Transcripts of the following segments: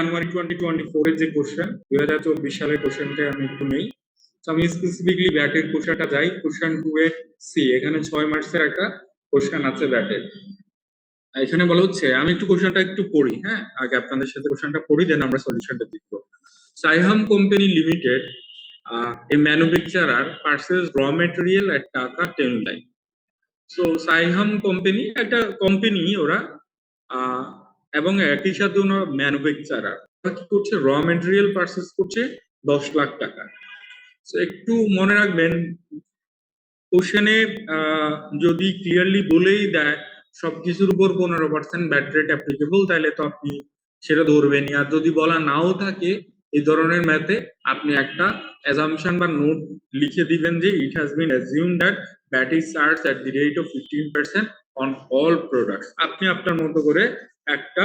জানুয়ারি 2024 এর যে কোশ্চেন 2024 সালের কোশ্চেনটা আমি একটু নেই। আমি স্পেসিফিকলি ব্যাটের কোশ্চেনটা যাই। কোশ্চেন 2 এ সি, এখানে 6 মার্কসের একটা কোশ্চেন আছে ব্যাটের। এখানে বলা হচ্ছে, আমি একটু কোশ্চেনটা একটু পড়ি, হ্যাঁ, আগে আপনাদের সাথে কোশ্চেনটা পড়ি, দেন আমরা সলিউশনটা দেখব। Saiham company limited, a manufacturer purchase raw material at টাকা 10 লাখ। সো সাইহাম কোম্পানি একটা কোম্পানি, ওরা এবং একই সাথে ওনার ম্যানুফ্যাকচারার কি করছে, র মেটেরিয়াল পারচেজ করছে 10 লাখ টাকা। সো একটু মনে রাখবেন, কোশ্চেনে যদি ক্লিয়ারলি বলেই দেয় সবকিছুর উপর 15% ব্যাট রেট অ্যাপ্লিকেবল, তাহলে তো আপনি সেটা ধরবেনই। আর যদি বলা নাও থাকে এই ধরনের ম্যাথে, আপনি একটা অ্যাজাম্পশন বা নোট লিখে দিবেন যে it has been assumed that bat is charged at the rate of 15% on all products. আপনি আপনার মতো করে একটা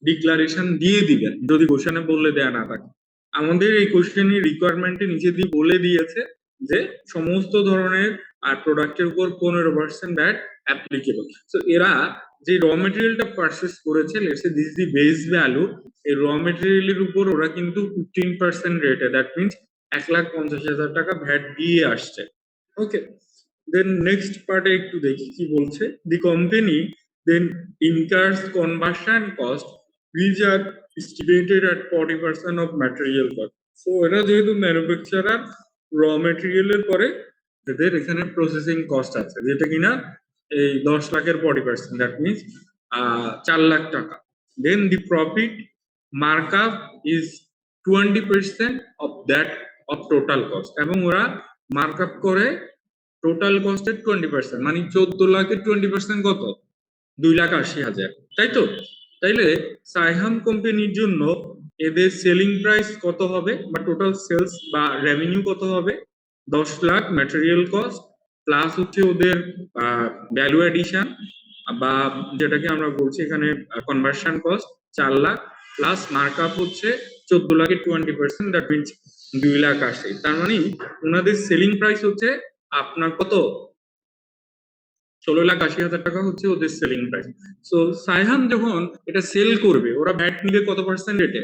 ডিক্লারেশন দিয়ে দিবেন যদি কোশ্চেনে বলে দেয়া না থাকে। আমাদের এই কোশ্চেনের রিকোয়ারমেন্টে নিচে দিয়ে বলে দিয়েছে যে সমস্ত ধরনের আর প্রোডাক্টের উপর 15% ভ্যাট অ্যাপ্লিকেবল। সো এরা যে র মেটেরিয়ালটা পারচেজ করেছে, let's say this is the base value, এই র মেটেরিয়ালের উপর ওরা কিন্তু 15% রেটে, দ্যাট মিন্স 1,50,000 টাকা ভ্যাট দিয়ে আসছে। ওকে, দেন নেক্সট পার্টে একটু দেখি কি বলছে। The company then incurs conversion cost which are estimated at 40% of material cost. So এরা যেহেতু ম্যানুফ্যাকচারার, র মেটেরিয়ালের পরে এদের এখানে প্রসেসিং কস্ট আছে, যেটা কিনা এই 10 লাখের 40%, দ্যাট মিনস 4 লাখ টাকা। Then the profit markup is 20% of that of total cost, এবং ওরা মার্কআপ করে টোটাল কস্টের 20%, মানে 14 লাখের 20% কত, 2,80,000, তাই তো? তাইলে সাইহাম কোম্পানির জন্য এদের সেলিং প্রাইস কত হবে, বা টোটাল সেলস বা রেভিনিউ কত হবে, 10 লাখ ম্যাটেরিয়াল কস্ট প্লাস হচ্ছে ওদের ভ্যালু এডিশন, বা যেটাকে আমরা বলছি এখানে conversion cost 4 lakh, plus markup হচ্ছে 14 লাখের 20%, দ্যাট মিনস 2,80,000। তার মানে ওনাদের সেলিং প্রাইস হচ্ছে আপনার কত, 16,80,000 টাকা হচ্ছে ওদের সেলিং প্রাইস। সো সাইহাম যখন এটা সেল করবে, ওরা ভ্যাট নিবে কত পার্সেন্ট রেটে,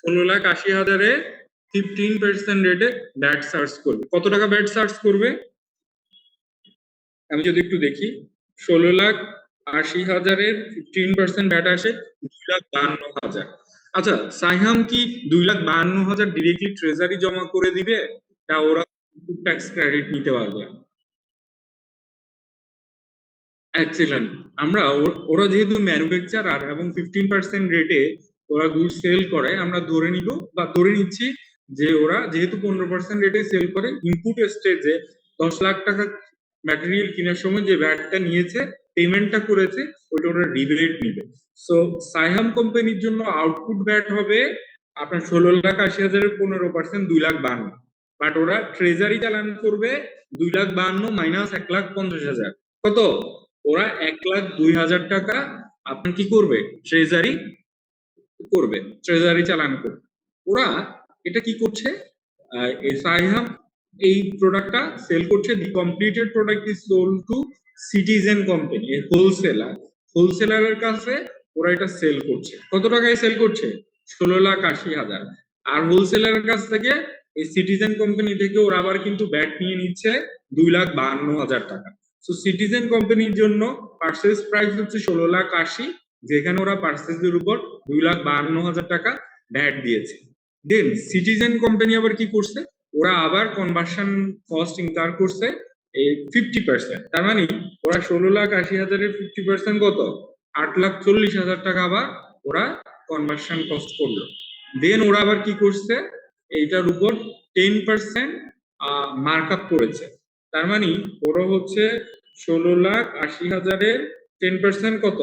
16,80,000-এ 15% রেটে ভ্যাট চার্জ করবে। কত টাকা ভ্যাট চার্জ করবে, আমি যদি একটু দেখি, 16,80,000-এর 15% ভ্যাট আসে 2,52,000। আচ্ছা, সাইহাম কি 2,52,000 ডিরেক্টলি ট্রেজারি জমা করে দিবে, তা ওরা ট্যাক্স ক্রেডিট নিতে পারবে? এক্সিলেন্ট। আমরা ওরা যেহেতু ম্যানুফ্যাকচারার এবং 15% রেটে ওরা গুড সেল করে, আমরা ধরে নিব বা ধরে নিচ্ছি যে ওরা যেহেতু 15% রেটে সেল করে, ইনপুট স্টেজে 10 লাখ টাকা ম্যাটেরিয়াল কেনার সময় যে ভ্যাটটা নিয়েছে, পেমেন্টটা করেছে, ওটা ওরা রিবেট নিবে। সো সাইহাম কোম্পানির জন্য আউটপুট ভ্যাট হবে আপনার 16,80,000-এর 15%, 2,52,000। বাট ওরা ট্রেজারি চালান করবে 2,52,000 মাইনাস 1,50,000, কত, ওরা 1,02,000 টাকা আপনার কি করবে, ট্রেজারি করবে, ট্রেজারি চালান করবে। ওরা এটা কি করছে, সাইহাম এই প্রোডাক্টটা সেল করছে, the completed product is sold to citizen company, wholesaler, হোলসেলারের কাছে ওরা এটা সেল করছে। কত টাকায় সেল করছে, 16,80,000। আর হোলসেলারের কাছ থেকে এই সিটিজেন কোম্পানি থেকে ওরা আবার কিন্তু ব্যাট নিয়ে নিচ্ছে 2,52,000 টাকা। সো সিটিজেন কোম্পানির জন্য পারচেজ প্রাইস হচ্ছে 16,80,000, যেখানে ওরা পারচেজের উপর 2,52,000 টাকা ভ্যাট দিয়েছে। দেন সিটিজেন কোম্পানি আবার কি করছে, ওরা আবার কনভার্সন কস্ট ইনকার করছে 50%। তার মানে ওরা 16,80,000-এর 50% কত, 8,40,000 টাকা আবার ওরা কনভার্সন কস্ট করলো। দেন ওরা আবার কি করছে, এইটার উপর 10% মার্কআপ করেছে। তার মানে ওরা হচ্ছে 16,80,000-এর 10% কত,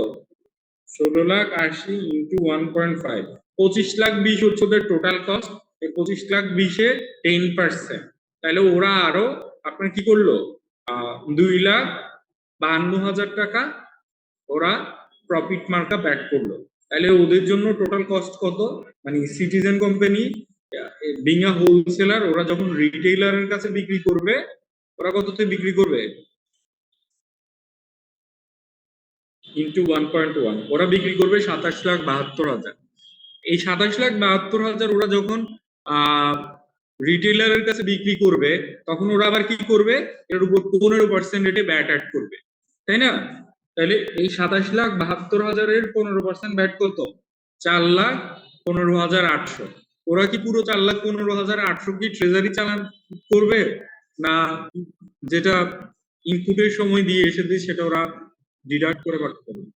16,80,000 ইন্টু 1.5, 25,20,000 হচ্ছে ওদের টোটাল কস্ট। এই 25,20,000-এ 10%, তাহলে ওরা আরো আপনার কি করলো, 2,52,000 টাকা ওরা প্রফিট মার্কআপ অ্যাড করলো। তাহলে ওদের জন্য টোটাল কস্ট কত, মানে citizen company being a wholesaler, ওরা যখন রিটেইলারের কাছে বিক্রি করবে, ওরা কততে বিক্রি করবে, ইন্টু 1.1, ওরা বিক্রি করবে 27,72,000। এই 27,72,000 ওরা যখন রিটেলারের কাছে বিক্রি করবে, তখন ওরা আবার কি করবে, এর উপর 15% রেটে ব্যাট অ্যাড করবে, তাই না? তাহলে এই 27,72,000-এর 15% ব্যাট কত? 4,15,800। ওরা কি পুরো 4,15,800 কি ট্রেজারি চালান করবে, না যেটা ইনপুটের সময় দিয়ে এসেছে সেটা ওরা ডিডাক্ট করে বাদ করবে?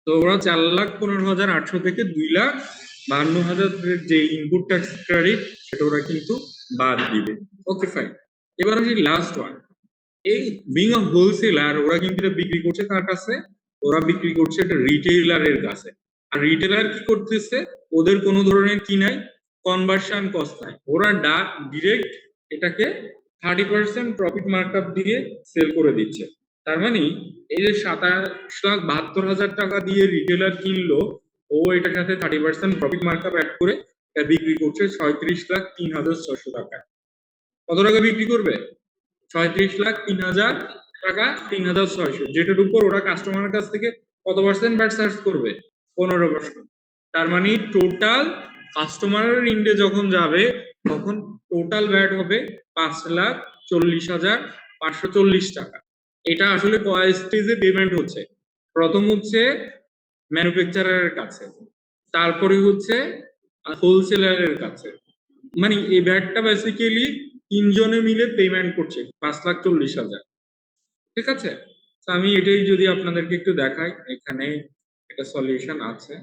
তো ওরা 4,15,800 থেকে 2,52,000 যে ইনপুট ট্যাক্স ক্রেডিট সেটা ওরা কিন্তু বাদ দিবে। Okay fine. এবার আসি লাস্ট ওয়ান। এই বিং আ হোলসেলার, ওরা কিন্তু এটা বিক্রি করছে কার কাছে? ওরা বিক্রি করছে একটা রিটেইলারের কাছে। আর রিটেইলার কি করতেছে? ওদের কোনো ধরনের কি নাই, কনভার্সন কস্ট নাই, ওরা ডিরেক্ট এটাকে 30% প্রফিট মার্কআপ দিয়ে সেল করে দিচ্ছে। তার মানে এই যে 27,72,000 টাকা দিয়ে রিটেইলার কিনলো, ও এটার সাথে 30% প্রফিট মার্কআপ অ্যাড করে বিক্রি করছে 36,03,600 টাকা। কত টাকা বিক্রি করবে? 36,03,000 টাকা, 3,600, যেটার উপর ওরা কাস্টমারের কাছ থেকে কত পার্সেন্ট ভ্যাট চার্জ করবে? 15%। তার মানে টোটাল কাস্টমারের ইন্ডে যখন যাবে তখন টোটাল ভ্যাট হবে 5,40,540 টাকা। এটা আসলে কয় স্টেজে পেমেন্ট হচ্ছে? প্রথম হচ্ছে ম্যানুফ্যাকচারারের কাছে, তারপরে হচ্ছে হোলসেলারের কাছে। মানে এই ব্যাটটা বেসিক্যালি তিনজনে মিলে পেমেন্ট করছে 5,40,000। ঠিক আছে, তো আমি এটাই যদি আপনাদেরকে একটু দেখাই, এখানে একটা সলিউশন আছে।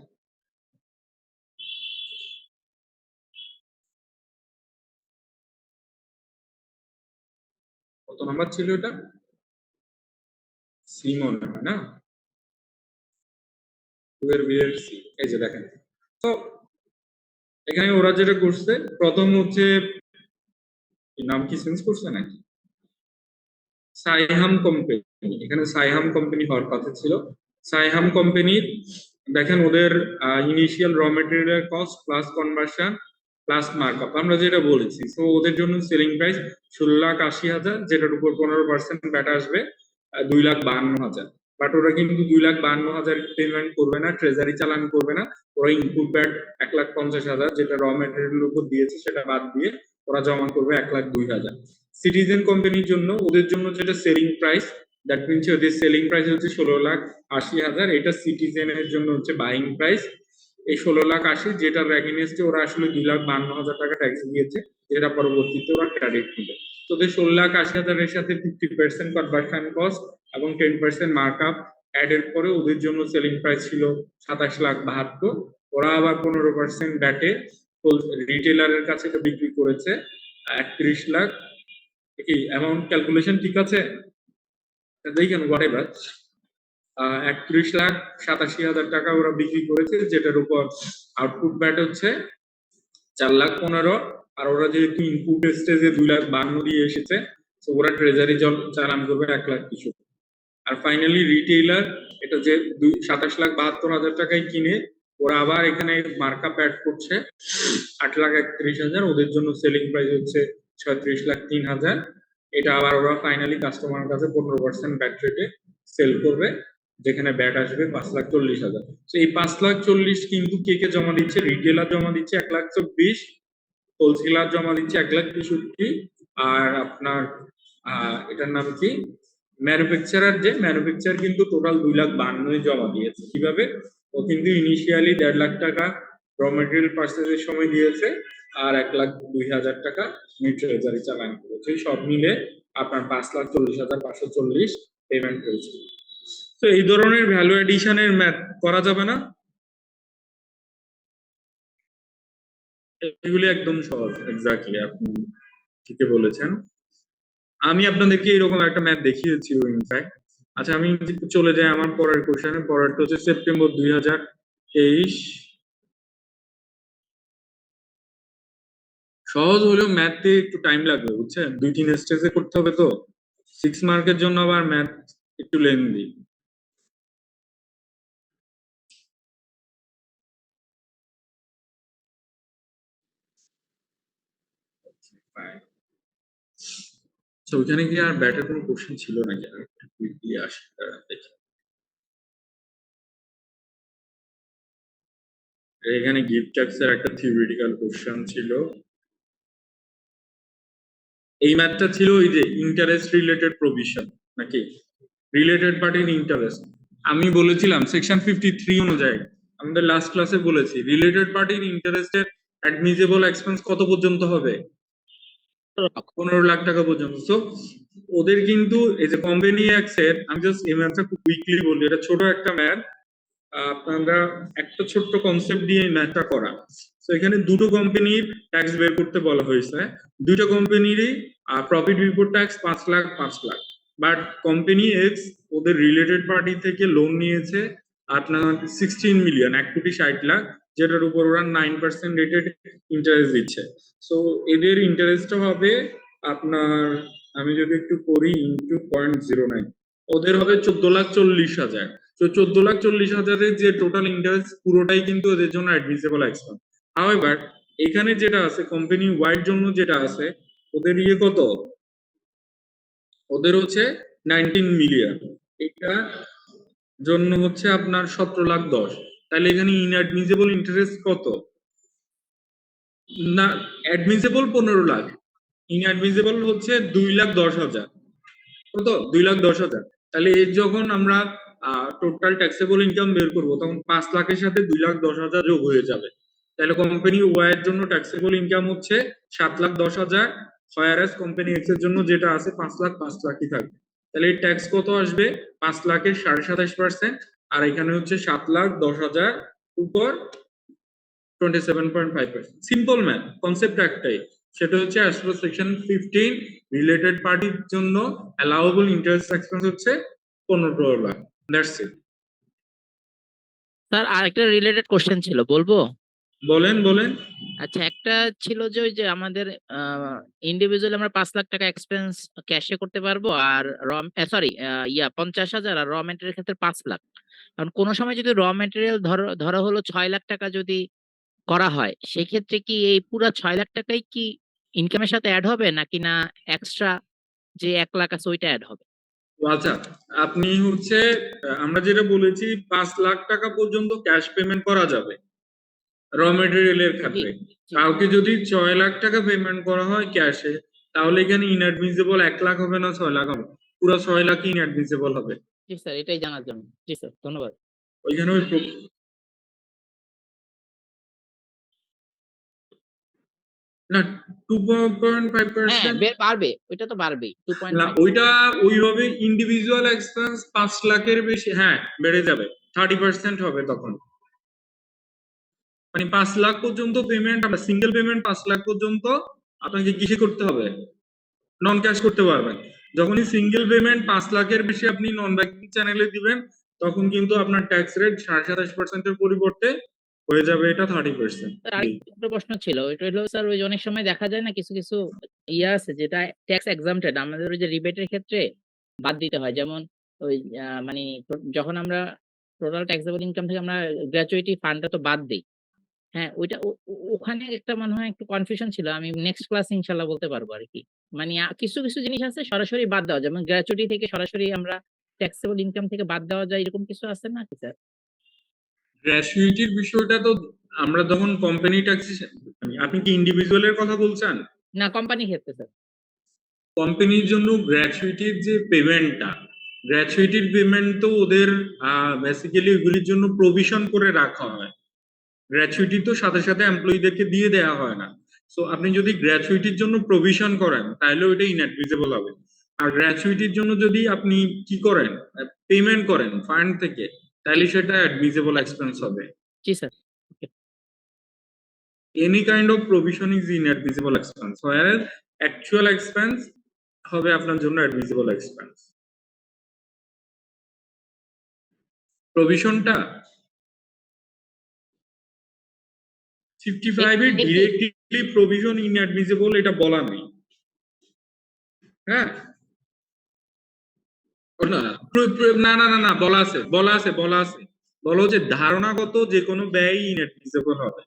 কত নাম্বার ছিল এটা? সি মনে হয় না, 12 এর সি। এই যে দেখেন, তো এখানে ওরা যেটা করছে, প্রথম হচ্ছে নাম কি চেঞ্জ করছে নাকি, সাইহাম কোম্পানি। এখানে সাইহাম কোম্পানি হওয়ার কথা ছিল। সাইহাম কোম্পানির দেখেন ওদের ইনিশিয়াল র material cost plus conversion plus markup আমরা যেটা বলেছি, তো ওদের জন্য সেলিং প্রাইস 16,80,000, যেটার উপর 15% ব্যাট আসবে 2,52,000। বাট ওরা কিন্তু 2,52,000 পেমেন্ট করবে না, ট্রেজারি চালান করবে না। ওরা ইনপুট ব্যাট 1,50,000 যেটা র মেটেরিয়ালের উপর দিয়েছে সেটা বাদ দিয়ে ওরা জমা করবে 1,02,000। সিটিজেন কোম্পানির জন্য, ওদের জন্য যেটা সেলিং প্রাইস, দ্যাট মিনস ওদের সেলিং প্রাইস হচ্ছে 16,80,000, এটা সিটিজেনের জন্য হচ্ছে বাইং প্রাইস। এই 16,80,000 যেটার এগেইনস্টে ওরা আসলে 2,52,000 টাকা ট্যাক্স দিয়েছে, যেটা পরবর্তীতে ওরা ক্রেডিট নিবে। তো ওদের 16,80,000 এর সাথে 50% কনভার্সন কস্ট এবং 10% মার্কআপ অ্যাড এর পরে ওদের জন্য সেলিং প্রাইস ছিল 27,72,000। ওরা আবার 15% ব্যাটে রিটেলারের কাছে এটা বিক্রি করেছে 31 লাখ। কি অ্যামাউন্ট ক্যালকুলেশন ঠিক আছে? দেখেন হোয়াট এভার, 31,87,000 টাকা ওরা বিক্রি করেছে, যেটার উপর আউটপুট ব্যাট হচ্ছে 4,15,000। আর ওরা যেহেতু ইনপুট স্টেজে 2,52,000 দিয়ে এসেছে, তো ওরা ট্রেজারি চালান করবে 1,00,000 কিছু। আর ফাইনালি রিটেইলার এটা যে 27,72,000 টাকায় কিনে, ওরা আবার এখানে মার্কআপ অ্যাড করছে 8,31,000, ওদের জন্য সেলিং প্রাইস হচ্ছে 36,03,000। এটা আবার ওরা ফাইনালি কাস্টমারের কাছে 15% ব্যাট রেটে সেল করবে, যেখানে ব্যাট আসবে 5,40,000। তো এই 5,40,000 কিন্তু কে কে জমা দিচ্ছে? রিটেলার জমা দিচ্ছে 1,24,000, হোলসেলার জমা দিচ্ছে 1,63,000, আর আপনার এটার নাম কি, ম্যানুফ্যাকচারার, যে ম্যানুফ্যাকচার কিন্তু টোটাল 2,52,000 জমা দিয়েছে। কিভাবে? ও কিন্তু ইনিশিয়ালি 1,50,000 টাকা র মেটেরিয়াল পার্চেজের সময় দিয়েছে, আর 1,02,000 টাকা ট্রেজারি চালান করেছে। সব মিলে আপনার 5,40,540 পেমেন্ট হয়েছে। তো এই ধরনের ভ্যালু এডিশনের ম্যাথ করা যাবে না? এগুলি একদম সহজ, এক্স্যাক্টলি আপনি ঠিকই বলেছেন। আমি আপনাদেরকে এরকম একটা ম্যাথ দেখিয়েছি ইনফ্যাক্ট। আচ্ছা, আমি চলে যাই আমার পরের কোশ্চেনে। পরেরটা হচ্ছে সেপ্টেম্বর 2023। সহজ হলেও ম্যাথে একটু টাইম লাগবে, বুঝছেন, 2-3 স্টেজে করতে হবে, তো 6 মার্কের জন্য আবার ম্যাথ একটু লেন্দি। তো ওইখানে কি আর ব্যাটের কোনো কোশ্চেন ছিল নাকি? আর একটু কুইকলি আসি, দেখি। এখানে গিফট ট্যাক্সের একটা থিওরিটিক্যাল কোশ্চেন ছিল। এই ম্যাথটা ছিল ওই যে ইন্টারেস্ট রিলেটেড প্রভিশন নাকি রিলেটেড পার্টির ইন্টারেস্ট। আমি বলেছিলাম সেকশন 53 অনুযায়ী আমাদের লাস্ট ক্লাসে বলেছি রিলেটেড পার্টির ইন্টারেস্টের অ্যাডমিসেবল এক্সপেন্স কত পর্যন্ত হবে? 15 লাখ টাকা পর্যন্ত। তো ওদের কিন্তু এই যে কোম্পানি অ্যাক্টের, আমি জাস্ট এই ম্যাথটা খুব কুইকলি বলি, এটা ছোট একটা ম্যাথ, আপনারা একটা ছোট্ট কনসেপ্ট দিয়ে এই ম্যাথটা করা। তো এখানে দুটো কোম্পানির ট্যাক্স বের করতে বলা হয়েছে, দুটো কোম্পানিরই profit before tax 5 lakh 5 lakh, but company x ওদের রিলেটেড পার্টি থেকে লোন নিয়েছে আপনার 16 মিলিয়ন, 1,60,00,000, যেটার উপর ওরা 9% রেটেড ইন্টারেস্ট দিচ্ছে। সো এদের ইন্টারেস্টটা হবে আপনার, আমি যদি একটু করি ইন্টু 0.09, ওদের হবে 14,40,000। তো 14,40,000-এর যে টোটাল ইন্টারেস্ট পুরোটাই কিন্তু ওদের জন্য অ্যাডমিসেবল এক্সপেন্স। হাউএভার এখানে যেটা আছে কোম্পানি ওয়াইড জন্য যেটা আছে ওদের ইয়ে কত, ওদের হচ্ছে 19 মিলিয়ন, এটা জন্য হচ্ছে আপনার 17,10,000। তাহলে এখানে ইনঅ্যাডমিসেবল ইন্টারেস্ট কত? না, অ্যাডমিসেবল 15 লাখ, ইনঅ্যাডমিসেবল হচ্ছে 2,10,000। কত? 2,10,000। তাহলে এর যখন আমরা টোটাল ট্যাক্সেবল ইনকাম বের করবো তখন 5 লাখের সাথে 2,10,000 যোগ হয়ে যাবে। তাহলে কোম্পানি ওয়াই এর জন্য ট্যাক্সেবল ইনকাম হচ্ছে 7,10,000, ফায়ারাস কোম্পানি এক্স এর জন্য যেটা আছে 5 লাখ 5 লাখই থাকবে। তাহলে এই ট্যাক্স কত আসবে? 5 লাখের 27.5%, আর এখানে হচ্ছে 7,10,000 উপর 27.5%। সিম্পল ম্যাথ, কনসেপ্ট একটাই, সেটা হচ্ছে অ্যাজ পার সেকশন 15 রিলেটেড পার্টির জন্য অ্যালাউয়েবল ইন্টারেস্ট এক্সপেন্স হচ্ছে 15 লাখ। That's it. স্যার আরেকটা রিলেটেড কোশ্চেন ছিল, বলবো? বলেন বলেন। আচ্ছা, একটা ছিল যে ওই যে আমাদের ইন্ডিভিজুয়াল আমরা 5 লাখ টাকা এক্সপেন্স ক্যাশে করতে পারবো, আর সরি 50,000, আর র ম্যাটেরিয়াল ক্ষেত্রে 5 লাখ। কারণ কোনো সময় যদি র ম্যাটেরিয়াল ধরা হলো 6 লাখ টাকা যদি করা হয়, সেক্ষেত্রে কি এই পুরো 6 লাখ টাকাই কি ইনকামের সাথে অ্যাড হবে, নাকি না এক্সট্রা যে 1 লাখ আছে ওইটা অ্যাড হবে? আচ্ছা, আপনি হচ্ছে আমরা যেটা বলেছি 5 লাখ টাকা পর্যন্ত ক্যাশ পেমেন্ট করা যাবে র মেটেরিয়ালের ক্ষেত্রে। কাউকে যদি 6 লাখ টাকা পেমেন্ট করা হয় ক্যাশে, তাহলে এখানে ইনঅ্যাডমিসেবল 1 লাখ হবে না 6 লাখ হবে? পুরো 6 লাখ ইনঅ্যাডমিসেবল হবে। জি স্যার, এটাই জানার জন্য। জি স্যার, ধন্যবাদ। ওইখানে ওই না, 2.5%। বাড়বে, ওইটা তো বাড়বেই, না 2.5। ওইটা ওইভাবে ইন্ডিভিজুয়াল এক্সপেন্স 5 লাখের বেশি, হ্যাঁ বেড়ে যাবে, 30% হবে তখন। মানে 5 লাখ পর্যন্ত পেমেন্ট, আমরা সিঙ্গেল পেমেন্ট 5 লাখ পর্যন্ত আপনাকে কিসে করতে হবে? নন ক্যাশ করতে পারবেন। যখনই সিঙ্গেল পেমেন্ট 5 লাখের বেশি আপনি নন ব্যাংকিং চ্যানেলে দিবেন, তখন কিন্তু আপনার ট্যাক্স রেট 27.5% এর পরিবর্তে হয়ে যাবে এটা 30%। স্যার আরেকটা প্রশ্ন ছিল, এটা হলো স্যার ওই যে অনেক সময় দেখা যায় না কিছু কিছু আছে যেটা ট্যাক্স এক্সাম্পটেড, আমাদের ওই যে রিবেটের ক্ষেত্রে বাদ দিতে হয়। যেমন ওই মানে যখন আমরা টোটাল ট্যাক্সেবল ইনকাম থেকে আমরা গ্র্যাচুইটি ফান্ডটা তো বাদ দিই। হ্যাঁ, ওইটা ওখানে একটা মনে হয় একটু কনফিউশন ছিল, আমি নেক্সট ক্লাসে ইনশাআল্লাহ বলতে পারবো আর কি। মানে কিছু কিছু জিনিস আছে সরাসরি বাদ দেওয়া যায়, যেমন গ্র্যাচুইটি থেকে সরাসরি আমরা ট্যাক্সেবল ইনকাম থেকে বাদ দেওয়া যায়, এরকম কিছু আছে না কি স্যার? গ্র্যাচুইটির বিষয়টা তো আমরা যখন কোম্পানি ট্যাক্স, আপনি কি ইন্ডিভিজুয়ালের কথা বলছেন? না, কোম্পানি ক্ষেত্রে স্যার। কোম্পানির জন্য গ্র্যাচুইটির যে পেমেন্টটা, গ্র্যাচুইটির পেমেন্ট তো ওদের বেসিক্যালি ওইগুলির জন্য প্রভিশন করে রাখা হয়। গ্র্যাচুইটি তো সাথে সাথে এমপ্লয়ীদেরকে দিয়ে দেওয়া হয় না। সো আপনি যদি গ্র্যাচুইটির জন্য প্রভিশন করেন তাহলে ওইটা ইনঅ্যাডমিসেবল হবে। আর গ্র্যাচুইটির জন্য যদি আপনি কি করেন, পেমেন্ট করেন ফান্ড থেকে, তাহলে সেটা অ্যাডমিসেবল এক্সপেন্স হবে। জি sir. Any kind of provision is inadmissible expense, whereas actual expense হবে আপনার জন্য admissible expense। প্রভিশনটা 55 এ ডিরেক্টলি প্রভিশন ইনঅ্যাডমিসিবল এটা বলা নেই। হ্যাঁ, না না না না বলা আছে, বলা আছে, বলা আছে, বলো যে ধারণাগত যে কোনো ব্যয় ইনঅ্যাডমিসিবল হবে।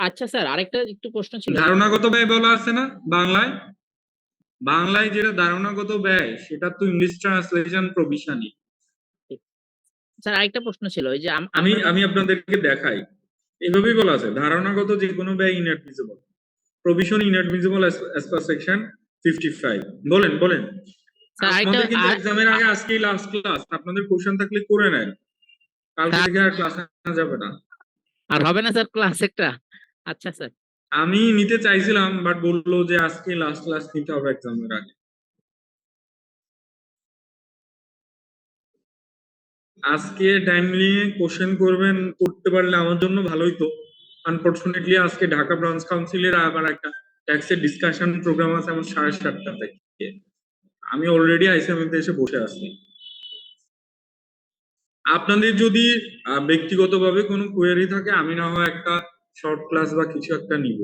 আচ্ছা স্যার, আরেকটা একটু প্রশ্ন ছিল। ধারণাগত ব্যয় বলা আছে না বাংলায়? বাংলায় যেটা ধারণাগত ব্যয় সেটা তো ইংলিশ ট্রান্সলেশন প্রভিশনই। স্যার আরেকটা প্রশ্ন ছিল ওই যে আমি আমরা আমি আপনাদেরকে দেখাই, এভাবেই বলা আছে ধারণাগত যে কোনো ব্যয় inadmissible, provision inadmissible as per section 55। বলেন বলেন। স্যার আরেকটা আমাদের কিন্তু এক্সামের আগে আজকেই লাস্ট ক্লাস, আপনাদের কোশ্চেন থাকলে করে নেন, কালকে স্যার থেকে আর ক্লাস নেওয়া যাবে না। আর হবে না স্যার ক্লাস একটা? আচ্ছা স্যার। আমি নিতে চাইছিলাম বাট বললো যে আজকে লাস্ট ক্লাস নিতে হবে এক্সামের আগে। আজকে টাইমলি কোশ্চেন করবেন, করতে পারলে আমার জন্য ভালোই তো। আনফরচুনেটলি আজকে ঢাকা ব্রাঞ্চ কাউন্সিলের আবার একটা ট্যাক্সের ডিসকাশন প্রোগ্রাম আছে আমার 7:30 থেকে। আমি অলরেডি আইসিএমতে এসে বসে আছি। আপনাদের যদি ব্যক্তিগতভাবে কোনো কোয়েরি থাকে আমি না হয় একটা শর্ট ক্লাস বা কিছু একটা নিব।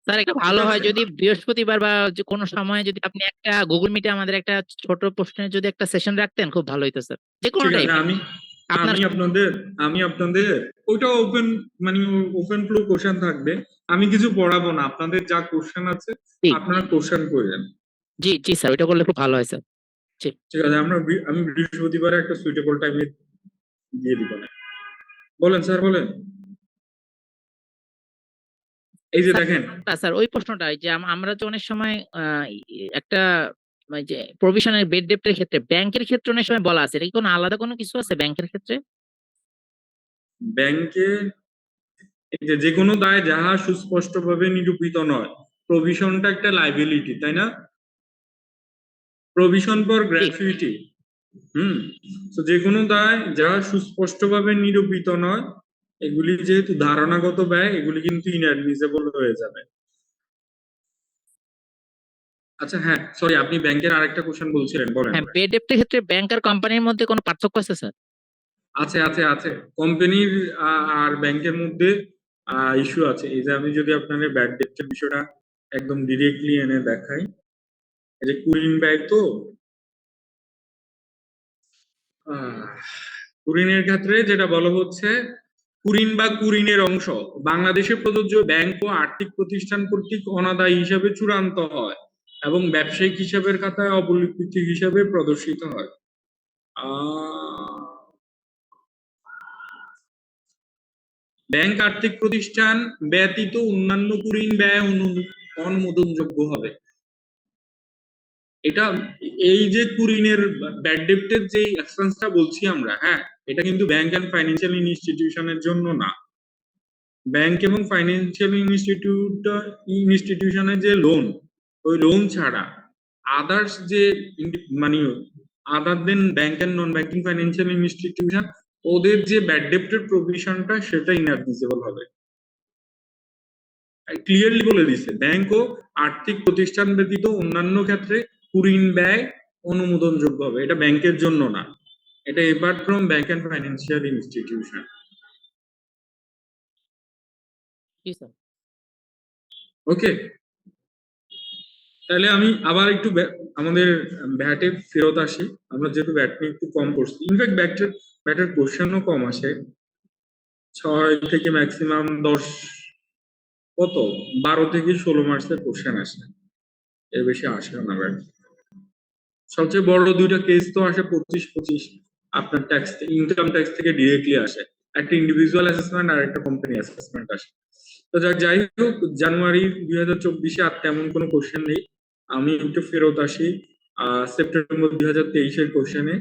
স্যার এটা ঠিক ভালো হয় আছে, যদি বৃহস্পতিবার বা যে কোনো সময় যদি আপনি একটা গুগল মিটে আমাদের একটা ছোট প্রশ্নের যদি একটা সেশন রাখতেন খুব ভালো হতো স্যার, যে কোনো ঠিক আছে। টাইমে আমি আপনার। আমি আপনাদের আমি আপনাদের ওইটা ওপেন, মানে ওপেন ফ্লো কোশ্চেন থাকবে। আমি কিছু পড়াবো না, আপনাদের যা কোশ্চেন আছে জি আপনারা কোশ্চেন করেন। জি জি স্যার, ওইটা করলে খুব ভালো হয় স্যার। জি ঠিক আছে, আমি বৃহস্পতিবারে একটা সুইটেবল টাইমে দিয়ে দিব না। বলেন স্যার, বলেন। এই যে স্যার, দেখেন, স্যার ওই প্রশ্নটা যে আমরা তো অনেক সময় একটা মানে যে প্রভিশনের বেড ডেপ্টের ক্ষেত্রে ব্যাংকের ক্ষেত্রে অনেক সময় বলা আছে, এটা কি কোনো আলাদা কোনো কিছু আছে ব্যাংকের ক্ষেত্রে? ব্যাংকে যে কোনো দায় যাহা সুস্পষ্টভাবে নিরূপিত নয়, প্রভিশনটা একটা লাইবিলিটি, তাই না? প্রভিশন ফর জি গ্র্যাচুইটি। হুম। তো যে কোনো দায় যাহা সুস্পষ্টভাবে নিরূপিত নয়, এগুলি যেহেতু ধারণাগত ব্যয়, এগুলি কিন্তু ইনঅ্যাডমিসেবল হয়ে যাবে। আচ্ছা হ্যাঁ, সরি, আপনি ব্যাংকের আরেকটা কোশ্চেন বলছিলেন, বলেন হ্যাঁ, বলেন। বেড ডেপ্টের ক্ষেত্রে ব্যাংক আর কোম্পানির মধ্যে কোনো পার্থক্য আছে স্যার? আছে আছে আছে, কোম্পানির আর ব্যাংকের মধ্যে ইস্যু আছে। এই যে আমি যদি আপনাদের ব্যাড ডেপ্টের বিষয়টা একদম ডিরেক্টলি এনে দেখাই, এই যে কুরিন ব্যয় তো কুরিনের ক্ষেত্রে যেটা বলা হচ্ছে, কুরিন বা কুরিনের অংশ বাংলাদেশে প্রযোজ্য ব্যাংক ও আর্থিক প্রতিষ্ঠান কর্তৃক অনাদায়ী হিসাবে চূড়ান্ত হয় এবং ব্যবসায়িক হিসাবের খাতায় অবলিপিত হিসাবে প্রদর্শিত হয়। ব্যাংক আর্থিক প্রতিষ্ঠান ব্যতীত অন্যান্য কুরিন ব্যয় অনুমোদনযোগ্য হবে। এটা, এই যে কুরিনের ব্যাড ডেপ্টের যে এক্সপেন্সটা বলছি আমরা, হ্যাঁ, এটা কিন্তু ব্যাংক এন্ড ফাইন্যান্সিয়াল ইনস্টিটিউশনের জন্য না। ব্যাংক এবং ফাইন্যান্সিয়াল ইনস্টিটিউশনের যে লোন, ওই লোন ছাড়া আদার্স যে মানে other than bank and non banking financial institution, ওদের যে ব্যাড ডেপ্টের প্রভিশনটা সেটা ইনঅ্যাডমিসেবল হবে। ক্লিয়ারলি বলে দিচ্ছে, ব্যাংক ও আর্থিক প্রতিষ্ঠান ব্যতীত অন্যান্য ক্ষেত্রে কুরিন ব্যয় অনুমোদনযোগ্য হবে। এটা ব্যাংকের জন্য না, এটা apart from bank and financial institution. জি স্যার। ওকে, তাহলে আমি আবার একটু আমাদের ব্যাটে ফেরত আসি। আমরা যেহেতু ব্যাট নিয়ে একটু কম করছি, ইনফ্যাক্ট ব্যাটের কোশ্চেনও কম আসে, 6 থেকে ম্যাক্সিমাম 10, কত 12 থেকে 16 মার্কসের কোশ্চেন আসে, এর বেশি আসে না ব্যাট। সবচেয়ে বড় দুইটা কেস তো আসে 25-25, আপনার ট্যাক্স, ইনকাম ট্যাক্স থেকে ডিরেক্টলি আসে। একটা ইন্ডিভিজুয়াল অ্যাসেসমেন্ট আর একটা কোম্পানি অ্যাসেসমেন্ট আসে। তো যাই হোক, জানুয়ারি 2024 আর তেমন কোনো কোশ্চেন নেই। আমি একটু ফেরত আসি সেপ্টেম্বর 2023-এর কোশ্চেনে।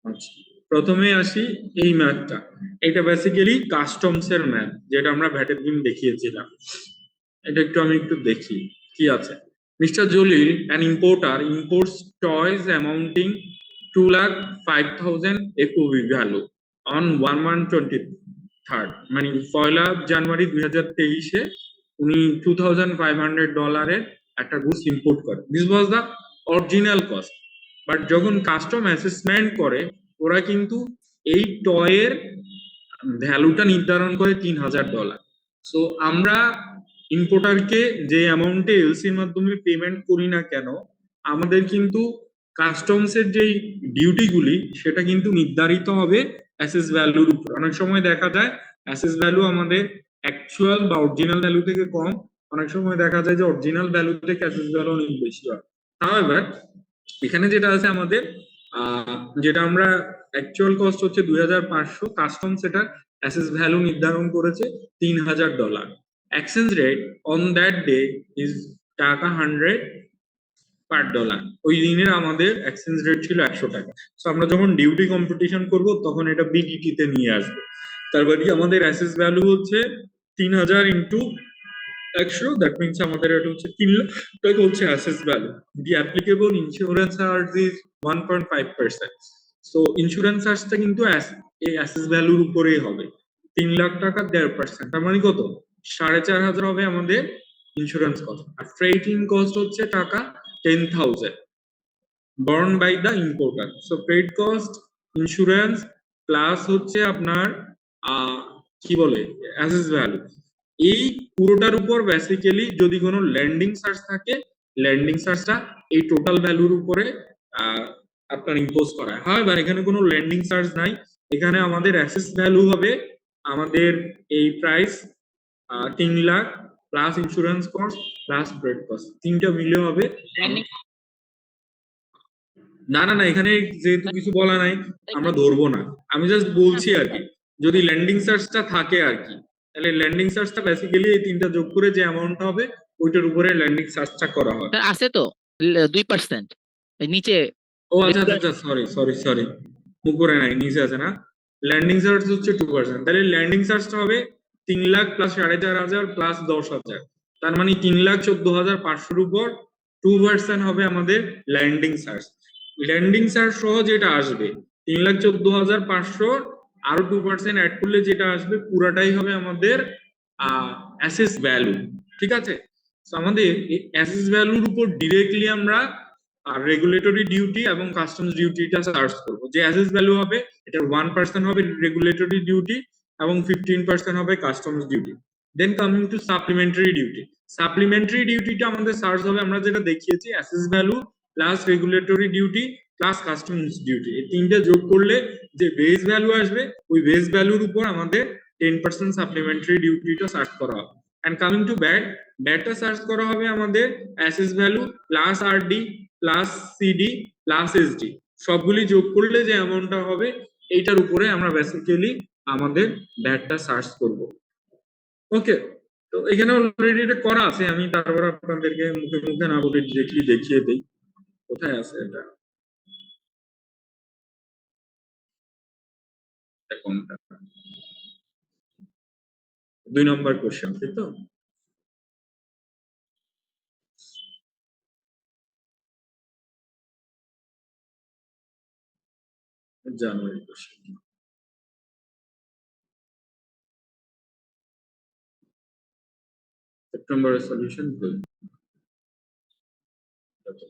আচ্ছা, প্রথমে আসি এই ম্যাথটা। এটা বেসিক্যালি কাস্টমস এর ম্যাথ, যেটা আমরা ভ্যাটের দিন দেখিয়েছিলাম। এটা আমি একটু দেখি কি আছে। Mr. Jalil, an importer, imports toys amounting 2,05,000 FOB value on 1/23, মানে 1 জানুয়ারি 2023-এ উনি $2,500 একটা গুডস ইম্পোর্ট করে। This was the original cost. But যখন কাস্টম অ্যাসেসমেন্ট করে, ওরা কিন্তু এই টয়ের ভ্যালুটা নির্ধারণ করে $3,000। সো আমরা ইম্পোর্টারকে যে অ্যামাউন্টে এলসির মাধ্যমে পেমেন্ট করি না কেন, আমাদের কিন্তু কাস্টমস এর যে ডিউটিগুলি সেটা কিন্তু নির্ধারিত হবে অ্যাসেস ভ্যালুর উপর। অনেক সময় দেখা যায় অ্যাসেস ভ্যালু আমাদের অ্যাকচুয়াল বা অরিজিনাল ভ্যালু থেকে কম, অনেক সময় দেখা যায় যে অরিজিনাল ভ্যালু থেকে অ্যাসেস ভ্যালু অনেক বেশি হয়। হাউএভার, এখানে যেটা আছে আমাদের যেটা আমরা অ্যাকচুয়াল কস্ট হচ্ছে 2,500, কাস্টম সেটা অ্যাসেস ভ্যালু নির্ধারণ করেছে $3,000। Exchange rate on that day is টাকা 100 পার ডলার। ওই দিনের আমাদের এক্সচেঞ্জ রেট ছিল 100 টাকা। তো আমরা যখন ডিউটি কম্পিটিশন করব তখন এটা বিডিটি তে নিয়ে আসবো। তার মানে আমাদের অ্যাসেস ভ্যালু হচ্ছে 3,000 ইন্টু 100, দ্যাট মিনস আমাদের এটা হচ্ছে 3 লাখ টাকা হচ্ছে assess value. The applicable insurance charge is 1.5%। So insurance চার্জটা কিন্তু এই অ্যাসেস ভ্যালুর উপরেই হবে। 3 লাখ টাকা 1.5%, তার মানে কত? 4,500 হবে আমাদের ইন্স্যুরেন্স কস্ট। আর ফ্রেটিং কস্ট হচ্ছে টাকা 10,000 borne by the importer. So freight cost, insurance plus হচ্ছে আপনার কি বলে অ্যাসেস ভ্যালু, এই পুরোটার উপর বেসিক্যালি যদি কোনো ল্যান্ডিং চার্জ থাকে, ল্যান্ডিং চার্জটা এই টোটাল ভ্যালুর উপরে আপনার ইম্পোজ করা হয়। However, এখানে কোনো ল্যান্ডিং চার্জ নাই, এখানে আমাদের অ্যাসেস ভ্যালু হবে আমাদের এই price 3 lakh plus insurance cost plus freight cost, তিনটা মিলে হবে। না না না, এখানে যেহেতু কিছু বলা নাই আমরা ধরবো না, আমি জাস্ট বলছি আর কি, যদি ল্যান্ডিং চার্জটা থাকে আর কি, তাহলে ল্যান্ডিং চার্জটা বেসিক্যালি এই তিনটা যোগ করে যে অ্যামাউন্টটা হবে ওইটার উপরে ল্যান্ডিং চার্জটা করা হয়। আছে তো 2% নিচে। ও আচ্ছা আচ্ছা, সরি সরি সরি, উপরে নাই নিচে আছে না, ল্যান্ডিং চার্জ হচ্ছে 2%, তাহলে ল্যান্ডিং চার্জটা হবে 3 লাখ প্লাস 4,500 প্লাস 10,000, তার মানে 3,14,500 উপর 2% হবে আমাদের ল্যান্ডিং চার্জ। ল্যান্ডিং চার্জ সহ যেটা আসবে 3,14,500 আরো 2% অ্যাড করলে যেটা আসবে পুরাটাই হবে আমাদের অ্যাসেস ভ্যালু। ঠিক আছে, তো আমাদের অ্যাসেস ভ্যালুর উপর ডিরেক্টলি আমরা রেগুলেটরি ডিউটি এবং কাস্টমস ডিউটিটা চার্জ করবো। যে অ্যাসেস ভ্যালু হবে এটার 1% হবে রেগুলেটরি ডিউটি এবং 15% হবে customs duty. Then coming to supplementary duty, supplementary ডিউটিটা আমাদের চার্জ হবে আমরা যেটা দেখিয়েছি assess value plus regulatory duty plus customs duty, এই তিনটা যোগ করলে যে বেস ভ্যালু আসবে ওই বেস ভ্যালুর উপর আমাদের 10% সাপ্লিমেন্টারি ডিউটিটা চার্জ করা হবে। এন্ড কামিং টু ব্যাট, ব্যাটটা চার্জ করা হবে আমাদের assess value plus RD plus CD plus SD, সবগুলি যোগ করলে যে অ্যামাউন্টটা হবে এইটার উপরে আমরা বেসিক্যালি আমাদের ব্যাটটা চার্জ করব। ওকে, তো এখানে অলরেডি এটা করা আছে, আমি তারপর আপনাদেরকে মুখে মুখে না বলে ডিরেক্টলি দেখিয়ে দিই কোথায় আছে এটা। কোনটা 2 নম্বর কোশ্চেন, তাই তো? জানুয়ারি কোশ্চেন, সেপ্টেম্বরের সলিউশন কই?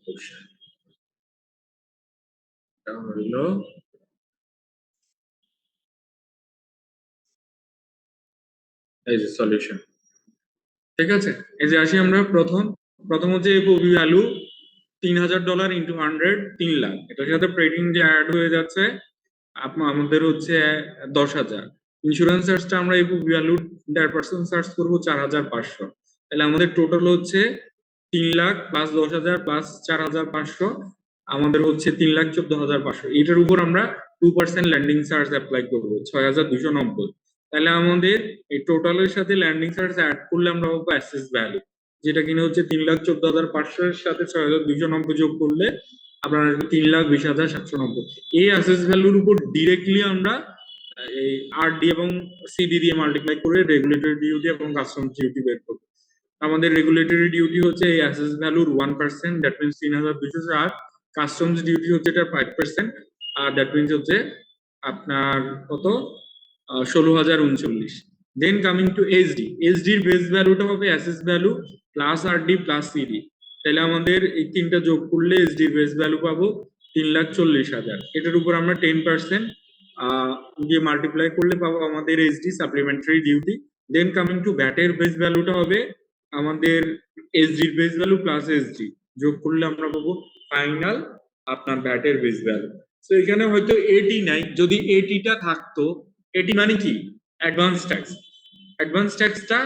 কোশ্চেন এটা হলো এই যে সলিউশন। ঠিক আছে, এই যে আসি আমরা প্রথম হচ্ছে এফওবি ভ্যালু $3,000 ইন্টু 100 3 লাখ, এটার সাথে প্রেডিং যে অ্যাড হয়ে যাচ্ছে আমাদের হচ্ছে 10,000। ইন্স্যুরেন্স চার্জটা আমরা এফওবি ভ্যালু 1.5% চার্জ করবো 4,500, তাহলে আমাদের টোটাল হচ্ছে 3 লাখ প্লাস 10,000 প্লাস 4,500, আমাদের হচ্ছে 3,14,500। এটার উপর আমরা 2% ল্যান্ডিং চার্জ অ্যাপ্লাই করবো 6,290। তাহলে আমাদের এই টোটালের সাথে ল্যান্ডিং চার্জ অ্যাড করলে আমরা পাবো অ্যাসেস ভ্যালু, যেটা কিনা হচ্ছে 3,14,500 এর সাথে 6,290 যোগ করলে আপনার 3,20,790। এই অ্যাসেস ভ্যালুর উপর ডিরেক্টলি আমরা এই আরডি এবং সিডি দিয়ে মাল্টিপ্লাই করে রেগুলেটরি ডিউটি এবং কাস্টমস ডিউটি বের করবো। আমাদের রেগুলেটরি ডিউটি হচ্ছে এই অ্যাসেস ভ্যালুর 1%, দ্যাট মিনস 3,200, আর কাস্টমস ডিউটি হচ্ছে এটা 5%, আর দ্যাট মিনস হচ্ছে আপনার কত 16,039। দেন কামিং টু এইচডি, এইচডির বেস ভ্যালুটা হবে assess value plus RD plus CD, তাহলে আমাদের এই তিনটা যোগ করলে এইচডির বেস ভ্যালু পাবো 3,40,000। এটার উপর আমরা 10% দিয়ে মাল্টিপ্লাই করলে পাবো আমাদের HD supplementary duty. Then coming to ব্যাটের বেস ভ্যালুটা হবে আমাদের এইচডির বেস ভ্যালু প্লাস এইচডি যোগ করলে আমরা পাবো ফাইনাল আপনার ব্যাটের বেস ভ্যালু। তো এখানে হয়তো এটি নাই, যদি এটিটা থাকতো, এটি মানে কি অ্যাডভান্স ট্যাক্স, অ্যাডভান্স ট্যাক্সটা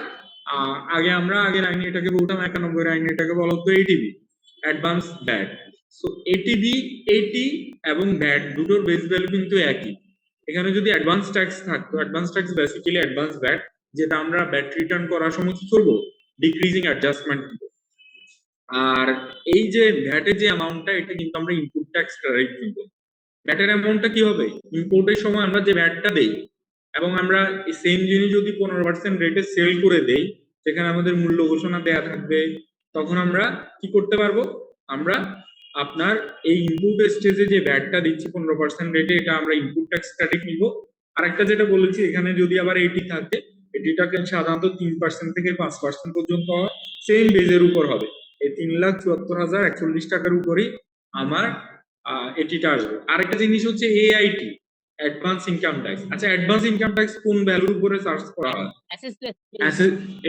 আগে আমরা আগের আইনে এটাকে বলতাম 91 আইনে এটাকে বলা হতো ATV advance VAT. So ATV, এটি এবং ভ্যাট দুটোর বেস ভ্যালু কিন্তু একই। এখানে যদি অ্যাডভান্স ট্যাক্স থাকতো, advance tax basically advance VAT, যেটা আমরা ভ্যাট রিটার্ন করার সময় কি করবো, ডিক্রিজিং অ্যাডজাস্টমেন্ট দিব। আর এই যে ভ্যাটের যে অ্যামাউন্টটা, এটা কিন্তু আমরা ইনপুট ট্যাক্স ক্রেডিট দিব। ভ্যাটের অ্যামাউন্টটা কি হবে, ইম্পোর্টের সময় আমরা যে ভ্যাটটা দেই এবং আমরা সেম জিনিস যদি 15% রেটে সেল করে দেই, সেখানে আমাদের মূল্য ঘোষণা দেয়া থাকবে, তখন আমরা কি করতে পারবো, আমরা আপনার এই ইনপুট স্টেজে যে ভ্যাটটা দিচ্ছি 15% রেটে, এটা আমরা ইনপুট ট্যাক্স ক্রেডিট নিব। আরেকটা যেটা বলেছি, এখানে যদি আবার এটি থাকে, এটিটাকে সাধারণত 3% থেকে 5% পর্যন্ত হয়, সেম বেজের উপর হবে। এই 3,74,041 টাকার উপরেই আমার এটিটা আসবে। আরেকটা জিনিস হচ্ছে এআইটি, অ্যাডভান্স ইনকাম ট্যাক্স। আচ্ছা, অ্যাডভান্স ইনকাম ট্যাক্স কোন ভ্যালুর উপরে চার্জ করা হয়?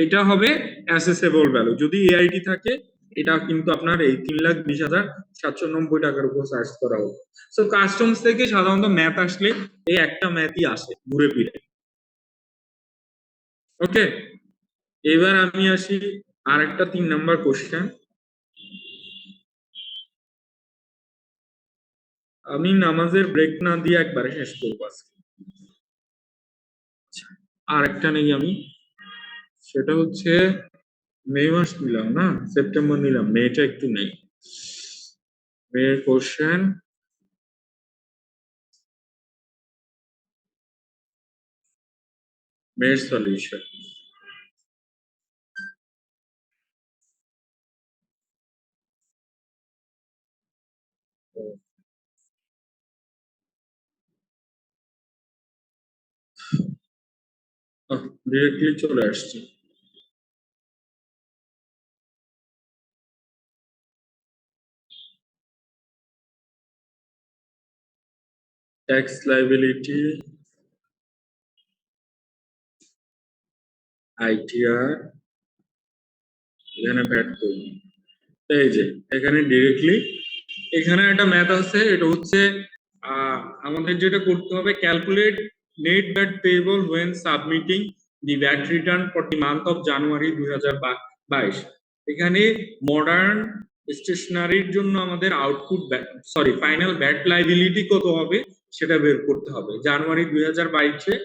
এটা হবে অ্যাসেসেবল ভ্যালু। যদি এআইটি থাকে, এটা কিন্তু আপনার এই 3,20,790 টাকার উপর চার্জ করা হবে। সো কাস্টমস থেকে সাধারণত ম্যাথ আসলে এই একটা ম্যাথই আসে ঘুরে ফিরে। ওকে, এবার আমি আসি আরেকটা 3 নাম্বার কোশ্চেন। আমি নামাজের ব্রেক না দিয়ে একবারে শেষ করবো আজকে। আর একটা নেই আমি, সেটা হচ্ছে মে মাস নিলাম না, সেপ্টেম্বর নিলাম, মেটা একটু নেই। মে কোশ্চেন, মের সলিউশন। ডিরেক্টলি চলে আসছি। ট্যাক্স লাইবিলিটি, আইটিআর, এখানে ভ্যাট করব। এই যে এখানে ডিরেক্টলি, এখানে একটা ম্যাথ আছে, এটা হচ্ছে আমাদের যেটা করতে হবে, calculate net VAT payable when submitting the VAT return for the month of January 2022। এখানে মডার্ন স্টেশনারির জন্য আমাদের output, sorry, final VAT liability কত হবে সেটা বের করতে হবে। জানুয়ারি 2022-এ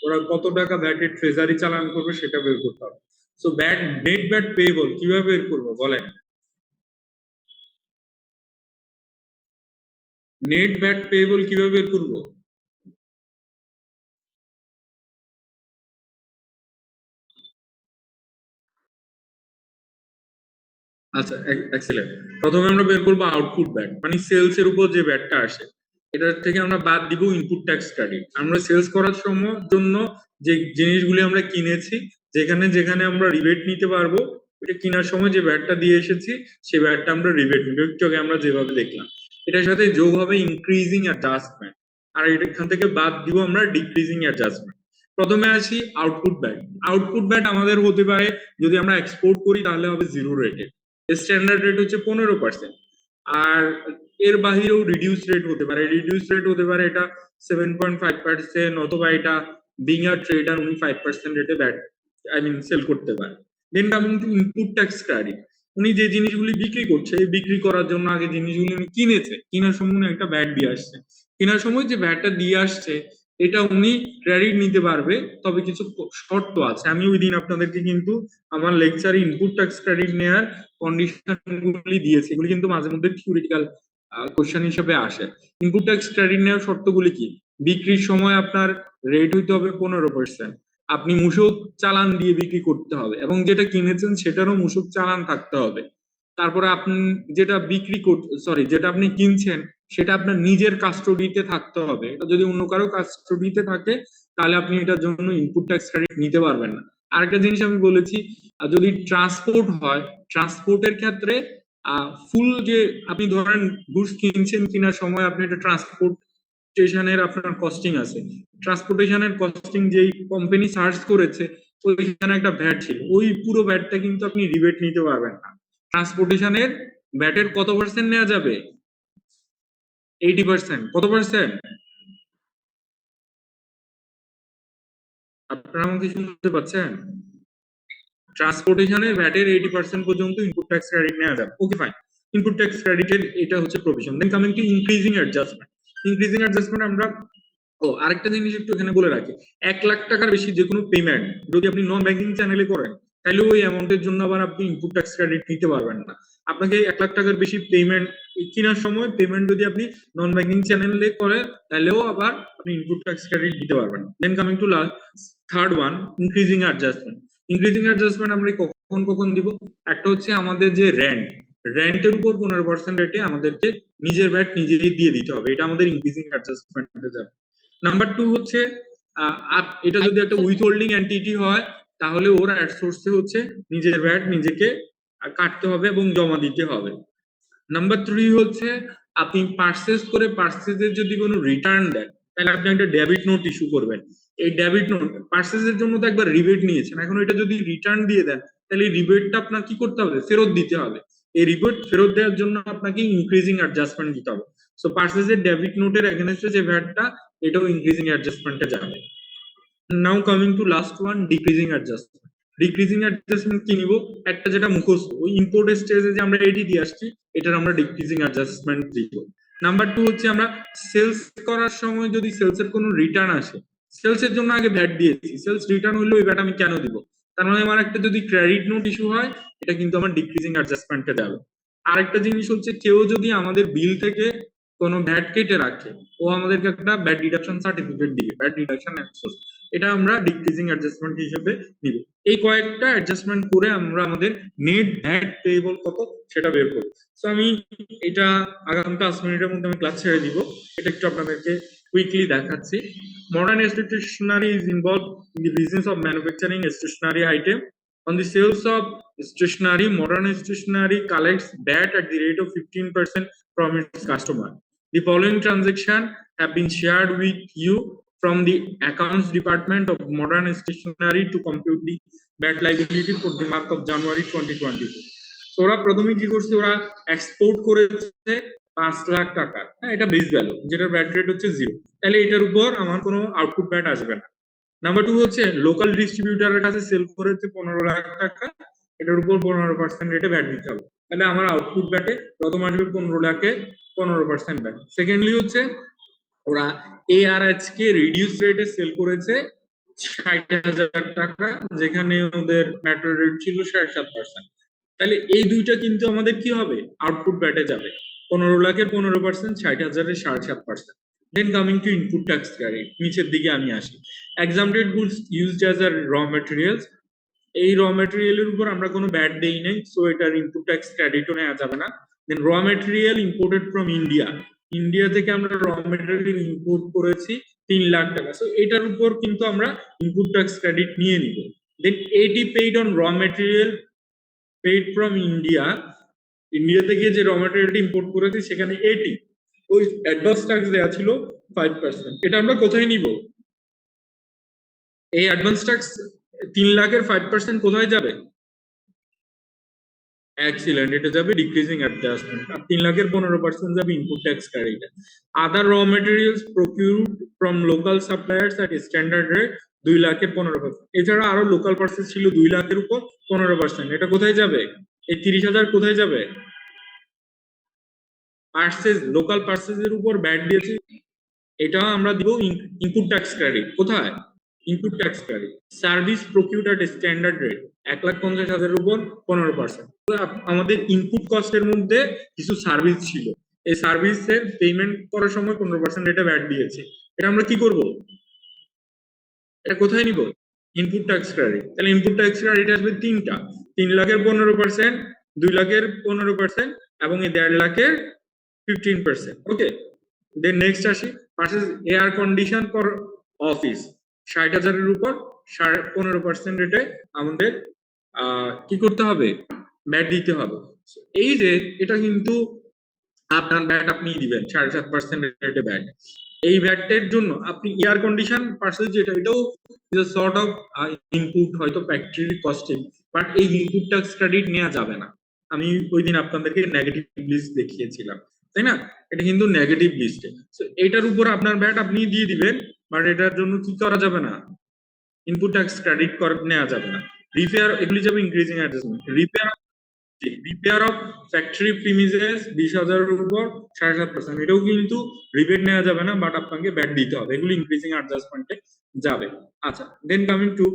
ওরা কত টাকা ভ্যাটের ট্রেজারি চালান করবে সেটা বের করতে হবে। So VAT, net VAT payable কিভাবে বের করবো বলেন? নেট ভ্যাট পেয়েবল কিভাবে বের করবো? আচ্ছা, এক্সেলেন্ট। প্রথমে আমরা বের করবো আউটপুট ভ্যাট, মানে সেলস এর উপর যে ভ্যাটটা আসে, এটার থেকে আমরা বাদ দিব ইনপুট ট্যাক্স ক্রেডিট। আমরা সেলস করার সময় জন্য যে জিনিসগুলি আমরা কিনেছি, যেখানে যেখানে আমরা রিবেট নিতে পারবো, এটা কেনার সময় যে ভ্যাটটা দিয়ে এসেছি, সেই ভ্যাটটা আমরা রিবেট নিব, একটু আগে আমরা যেভাবে দেখলাম। এটার সাথে যোগ হবে ইনক্রিজিং অ্যাডজাস্টমেন্ট, আর এখান থেকে বাদ দিব আমরা ডিক্রিজিং অ্যাডজাস্টমেন্ট। প্রথমে আসি আউটপুট ভ্যাট। আউটপুট ভ্যাট আমাদের হতে পারে, যদি আমরা এক্সপোর্ট করি তাহলে হবে 0 রেটেড, স্ট্যান্ডার্ড রেট হচ্ছে 15%। আর এর বাহিরেও রিডিউস রেট হতে পারে, রিডিউস রেট হতে পারে এটা 7.5%, অথবা এটা বিং আ ট্রেডার উনি 5% রেটে ব্যাট, আই মিন সেল করতে পারে। Then coming to input tax credit, উনি যে জিনিসগুলি বিক্রি করছে, এই বিক্রি করার জন্য আগে জিনিসগুলি উনি কিনেছে, কেনার সময় উনি একটা ভ্যাট দিয়ে আসছে, কেনার সময় যে ভ্যাটটা দিয়ে আসছে এটা উনি ক্রেডিট নিতে পারবে, তবে কিছু শর্ত আছে। আমি ওই দিন আপনাদেরকে কিন্তু আমার লেকচারে ইনপুট ট্যাক্স ক্রেডিট নেওয়ার কন্ডিশন গুলি দিয়েছি, এগুলি কিন্তু মাঝে মধ্যে থিওরিটিক্যাল কোশ্চেন হিসেবে আসে। ইনপুট ট্যাক্স ক্রেডিট নেওয়ার শর্তগুলি কি? বিক্রির সময় আপনার রেট হইতে হবে 15%, আপনি মূসক চালান দিয়ে বিক্রি করতে হবে, এবং যেটা কিনেছেন সেটারও মূসক চালান থাকতে হবে। তারপরে আপনি যেটা বিক্রি সরি, যেটা আপনি কিনছেন সেটা আপনার নিজের কাস্টডিতে থাকতে হবে। এটা যদি অন্য কারো কাস্টডিতে থাকে, তাহলে আপনি এটার জন্য ইনপুট ট্যাক্স ক্রেডিট নিতে পারবেন না। আরেকটা জিনিস আমি বলেছি, যদি ট্রান্সপোর্ট হয়, ট্রান্সপোর্টের ক্ষেত্রে ফুল যে আপনি ধরেন গুডস কিনছেন, কেনার সময় আপনি একটা ট্রান্সপোর্টেশনের আপনার কস্টিং আছে, ট্রান্সপোর্টেশনের কস্টিং যেই কোম্পানি চার্জ করেছে ওইখানে একটা ভ্যাট ছিল, ওই পুরো ভ্যাটটা কিন্তু আপনি রিবেট নিতে পারবেন না। ট্রান্সপোর্টেশনের ভ্যাটের কত পার্সেন্ট নেওয়া যাবে? 80%। কত পার্সেন্ট? আপনারা আমাকে শুনতে পাচ্ছেন? ট্রান্সপোর্টেশনের ভ্যাটের 80% পর্যন্ত ইনপুট ট্যাক্স ক্রেডিট নেওয়া যাবে। ওকে, ফাইন। ইনপুট ট্যাক্স ক্রেডিটের এটা হচ্ছে provision. Then coming to increasing adjustment. Increasing adjustment আমরা আরেকটা জিনিস একটু এখানে বলে রাখি, 1,00,000 টাকার বেশি যে কোনো পেমেন্ট যদি আপনি নন ব্যাংকিং চ্যানেলে করেন, তাহলে ওই অ্যামাউন্টের জন্য আবার আপনি ইনপুট ট্যাক্স ক্রেডিট নিতে পারবেন না। আপনাকে 1,00,000 টাকার বেশি পেমেন্ট কেনার সময় পেমেন্ট যদি আপনি নন ব্যাংকিং চ্যানেলে করেন, তাহলেও আবার আপনি ইনপুট ট্যাক্স ক্রেডিট দিতে পারবেন। Then coming to last third one, increasing adjustment. Increasing adjustment আমরা কখন কখন দিব? একটা হচ্ছে আমাদের যে রেন্টের উপর 15% রেটে আমাদেরকে নিজের ভ্যাট নিজেই দিয়ে দিতে হবে, এটা আমাদের ইনক্রিজিং অ্যাডজাস্টমেন্টে যাবে। নাম্বার টু হচ্ছে এটা যদি একটা উইথহোল্ডিং এন্টিটি হয়, তাহলে ওর অ্যাড সোর্সে হচ্ছে নিজের ভ্যাট নিজেকে কাটতে হবে এবং জমা দিতে হবে। নাম্বার থ্রি হচ্ছে আপনি পার্সেস করে পার্সেসের যদি কোনো রিটার্ন দেন, তাহলে আপনি একটা ডেবিট নোট ইস্যু করবেন। এই ডেবিট নোট পার্সেসের জন্য তো একবার রিবেট নিয়েছেন, এখন এটা যদি রিটার্ন দিয়ে দেন, তাহলে এই রিবেটটা আপনার কি করতে হবে? ফেরত দিতে হবে। এই রিবেট ফেরত দেওয়ার জন্য আপনাকে ইনক্রিজিং অ্যাডজাস্টমেন্ট দিতে হবে। সো পার্সেসের ডেবিট নোটের এগেইনস্টে যে ভ্যাটটা, এটাও ইনক্রিজিং অ্যাডজাস্টমেন্টে যাবে। নাও coming to last one, decreasing adjustment. Decreasing adjustment কি নিব? একটা যেটা মুখস্থ, ওই ইম্পোর্টের স্টেজে যে আমরা এডি দিয়ে আসছি, এটার আমরা ডিক্রিজিং অ্যাডজাস্টমেন্ট দিব। নাম্বার টু হচ্ছে আমরা সেলস করার সময় যদি সেলস এর কোনো রিটার্ন আসে, সেলস এর জন্য আগে ভ্যাট দিয়েছি, সেলস রিটার্ন হইলো ওই ভ্যাট আমি কেন দিব? তার মানে আমার একটা যদি ক্রেডিট নোট ইস্যু হয়, এটা কিন্তু আমার ডিক্রিজিং অ্যাডজাস্টমেন্টে যাবে। আরেকটা জিনিস হচ্ছে কেউ যদি আমাদের বিল থেকে কোনো ভ্যাট কেটে রাখে, ও আমাদেরকে একটা ভ্যাট ডিডাকশন সার্টিফিকেট দিবে, ভ্যাট ডিডাকশন এক্সেস, এটা আমরা ডিক্রিজিং অ্যাডজাস্টমেন্ট হিসেবে নিব। এই কয়েকটা অ্যাডজাস্টমেন্ট করে আমরা আমাদের নেট ভ্যাট পেয়েবল কত সেটা বের করব। সো আমি এটা আগামী 5 মিনিটের মধ্যে আমি ক্লাস ছেড়ে দিব, এটা একটু আপনাদেরকে কুইকলি দেখাচ্ছি। Modern stationery is involve in the business of manufacturing stationery item. On the sales of stationery, modern stationery collects VAT at the rate of 15% from its customer. The following transactions have been shared with you from the accounts department of modern stationery to compute the VAT liability for the month of January 2022. So ওরা প্রথমে কি করছে, ওরা export করেছে 5,00,000 টাকা, হ্যাঁ এটা base value, যেটার ভ্যাট রেট হচ্ছে 0, তাহলে এটার উপর আমার কোনো আউটপুট ভ্যাট আসবে না। নাম্বার টু হচ্ছে লোকাল ডিস্ট্রিবিউটারের কাছে সেল করেছে 15,00,000 টাকা, এটার উপর 15% রেটে ভ্যাট দিতে হবে, তাহলে আমার আউটপুট ভ্যাটে প্রথম আসবে 15,00,000-এ 15% ভ্যাট। সেকেন্ডলি হচ্ছে ওরা এআরএইচ কে রিডিউস রেটে সেল করেছে 60,000 টাকা, যেখানে ওদের ম্যাটার রেট ছিল 7.5%, তাহলে এই দুইটা কিন্তু আমাদের কি হবে? আউটপুট ভ্যাটে যাবে। 15,00,000-এর 15%, 60,000-এর 7.5%। Then coming to input tax credit, নিচের দিকে আমি আসি। Exempted goods used as a raw materials, এই র ম্যাটেরিয়ালের উপর আমরা কোনো ব্যাট দেই নাই, সো এটার ইনপুট ট্যাক্স ক্রেডিটও নেওয়া যাবে না। Then raw material imported from India, India থেকে আমরা র ম্যাটেরিয়াল ইম্পোর্ট করেছি 3,00,000 টাকা, সো এটার উপর কিন্তু আমরা ইনপুট ট্যাক্স ক্রেডিট নিয়ে নিব। দেন এটি পেইড অন র material paid from India, India থেকে যে র ম্যাটেরিয়ালটি ইম্পোর্ট করেছি সেখানে 80, ওই অ্যাডভান্স ট্যাক্স দেওয়া ছিল 5%, এটা আমরা কোথায় নিব? এই অ্যাডভান্স ট্যাক্স 3,00,000-এর 5% কোথায় যাবে? এক্সিলেন্ট, এটা যাবে ডিক্রিজিং অ্যাডজাস্টমেন্ট, আর 3,00,000-এর 15% যাবে input tax credit. Other raw materials procured from local suppliers at standard rate 2,00,000-এর 15%। এছাড়া আরো লোকাল পার্সেস ছিল 2,00,000-এর উপর 15%, এটা কোথায় যাবে? এই 30,000 কোথায় যাবে? পার্সেস, লোকাল পার্সেসের উপর ব্যাট দিয়েছি, এটা আমরা দিব ইনপুট ট্যাক্স ক্রেডিট। কোথায়? Input tax credit. সার্ভিস প্রকিউরড এট স্ট্যান্ডার্ড রেট 1,50,000-এর উপর 15%। আমাদের ইনপুট কস্টের মধ্যে কিছু সার্ভিস ছিল, এই সার্ভিসের পেমেন্ট করার সময় 15% রেটে ভ্যাট দিয়েছি, এটা আমরা কি করব? এটা কোথায় নিব? Input tax credit. তাহলে ইনপুট ট্যাক্স ক্রেডিট আসবে তিনটা, 3,00,000-এর 15%, 2,00,000-এর 15% এবং এই 1,50,000-এর 15%। ওকে, দেন নেক্সট আসি, purchase air condition for office 60,000-এর উপর 15% রেটে আমাদের কি করতে হবে? ব্যাট দিতে হবে। এই যে এটা কিন্তু আপনার ব্যাট আপনি দিবেন 7.5% রেটে ব্যাট। এই ব্যাটের জন্য আপনি এয়ার কন্ডিশন পার্সেল যেটা, এটাও সর্ট অফ ইনপুট, হয়তো ফ্যাক্টরি কস্টিং, বাট এই ইনপুট ট্যাক্স ক্রেডিট নেওয়া যাবে না। আমি ওই দিন আপনাদেরকে নেগেটিভ লিস্ট দেখিয়েছিলাম, তাই না? এটা কিন্তু নেগেটিভ লিস্টে, এটার উপর আপনার ব্যাট আপনি দিয়ে দিবেন, বাট এটার জন্য কি করা যাবে না? ইনপুট ট্যাক্স ক্রেডিট নেওয়া যাবে না। রিপেয়ার, এগুলি যাবে increasing adjustment. Repair repair of factory premises 20,000 এর উপর 7.5%, এটাও কিন্তু রিবেট নেওয়া যাবে না, বাট আপনাকে ব্যাট দিতে হবে, এগুলো ইনক্রিজিং অ্যাডজাস্টমেন্টে যাবে। আচ্ছা, then coming to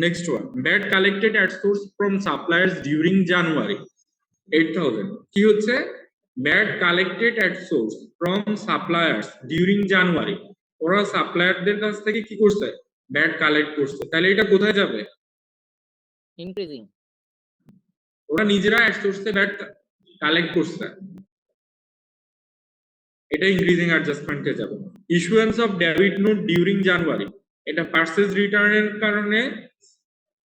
next one, VAT collected at source from suppliers during January 8,000। কি হচ্ছে? VAT collected at source from suppliers during January, ওরা সাপ্লায়ারদের কাছ থেকে কি করছে? ব্যাট কালেক্ট করছে, তাহলে এটা কোথায় যাবে? ইনক্রিজিং। ওরা নিজেরা অ্যাট সোর্সে ব্যাট কালেক্ট করছে, এটা ইনক্রিজিং অ্যাডজাস্টমেন্টে যাবে। Issuance of debit note during January, এটা পারচেজ রিটার্নের কারণে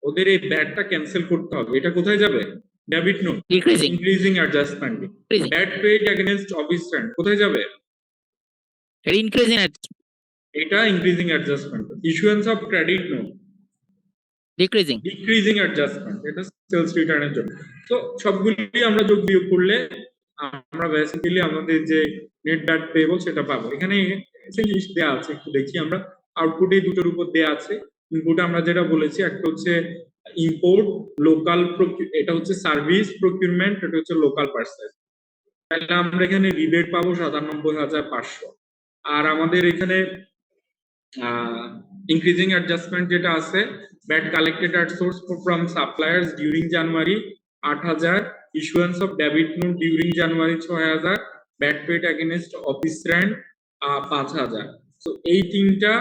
ওদের এই ব্যাটটা ক্যান্সেল করতে হবে, এটা কোথায় যাবে? Debit note, decreasing. Increasing adjustment. VAT paid against office rent কোথায় যাবে? ইনক্রিজিং। এটা increasing adjustment. Issuance of credit note decreasing. Decreasing adjustment, এটা সেলস রিটার্নের জন্য। তো সবগুলি আমরা যোগ বিয়োগ করলে আমরা বেসিক্যালি আমাদের যে নেট ব্যাট পেবল সেটা পাবো। এখানে জিনিস দেওয়া আছে, একটু দেখি আমরা। আউটপুটে দুটোর উপর দেওয়া আছে। ইনপুটে আমরা যেটা বলেছি, একটা হচ্ছে ইম্পোর্ট, লোকাল, এটা হচ্ছে সার্ভিস প্রকিউরমেন্ট, এটা হচ্ছে লোকাল পারচেজ। তাহলে আমরা এখানে রিবেট পাবো 97,500। আর আমাদের এখানে ইনক্রিজিং অ্যাডজাস্টমেন্ট যেটা আছে, VAT collected at source from suppliers during January 8,000, issuance of debit note during January 6,000, VAT paid against office rent 5,000। তো এই তিনটা